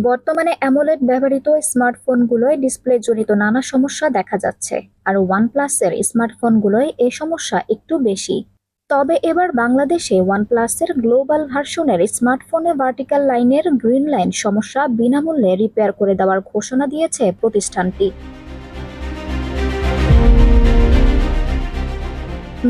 বর্তমানে অ্যামোলেড ব্যবহৃত স্মার্টফোনগুলোয় ডিসপ্লেজনিত নানা সমস্যা দেখা যাচ্ছে, আর ওয়ানপ্লাসের স্মার্টফোনগুলোয় এই সমস্যা একটু বেশি। তবে এবার বাংলাদেশে ওয়ানপ্লাসের গ্লোবাল ভার্সনের স্মার্টফোনে ভার্টিক্যাল লাইনের গ্রিন লাইন সমস্যা বিনামূল্যে রিপেয়ার করে দেওয়ার ঘোষণা দিয়েছে প্রতিষ্ঠানটি।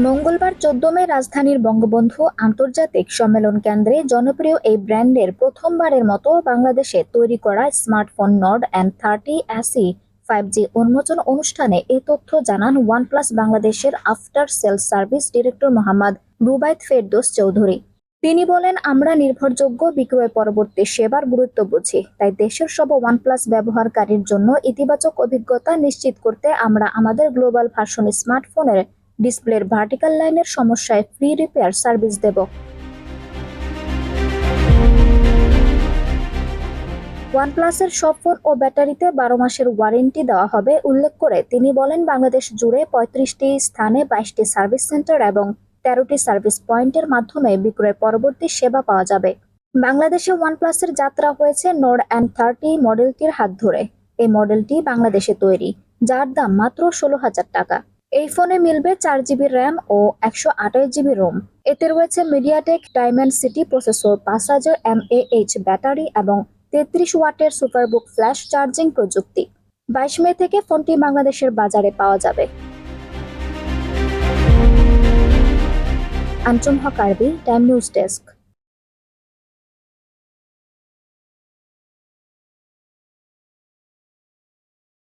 মঙ্গলবার 14 মে রাজধানীর বঙ্গবন্ধু আন্তর্জাতিক সম্মেলন কেন্দ্রে জনপ্রিয় এই ব্র্যান্ডের প্রথমবারের মতো বাংলাদেশে তৈরি করা smartphone Nord N30 SE 5G উন্মোচন অনুষ্ঠানে এ তথ্য জানান ওয়ানপ্লাস বাংলাদেশের after sales service director Mohammad Rubayet Ferdous Chowdhury. তিনি বলেন, আমরা নির্ভরযোগ্য বিক্রয় পরবর্তী সেবার গুরুত্ব বুঝি, তাই দেশের সব ওয়ানপ্লাস ব্যবহারকারীর জন্য ইতিবাচক অভিজ্ঞতা নিশ্চিত করতে আমরা আমাদের গ্লোবাল ভার্সন স্মার্টফোনের ডিসপ্লের ভার্টিক্যাল লাইনের সমস্যায় ফ্রি রিপেয়ার সার্ভিস দেব। ওয়ানপ্লাসের সব ফোন ও ব্যাটারিতে 12 মাসের ওয়ারেন্টি দেওয়া হবে উল্লেখ করে তিনি বলেন, বাংলাদেশ জুড়ে 35টি স্থানে 22টি সার্ভিস সেন্টার এবং 13টি সার্ভিস পয়েন্টের মাধ্যমে বিক্রয় পরবর্তী সেবা পাওয়া যাবে। বাংলাদেশে ওয়ানপ্লাসের যাত্রা হয়েছে নর্ড N30 মডেলটির হাত ধরে। এই মডেলটি বাংলাদেশে তৈরি, যার দাম মাত্র 16,000 টাকা। এই ফোনে মিলবে 4GB র্যাম ও 128GB রোম। এতে রয়েছে MediaTek Dimensity processor, 5000 mAh battery এবং 33 ওয়াটের সুপারবুক ফ্ল্যাশ চার্জিং প্রযুক্তি। 22 মে থেকে ফোনটি বাংলাদেশের বাজারে পাওয়া যাবে। আঞ্চুম হক আরবি, টাইম নিউজ ডেস্ক।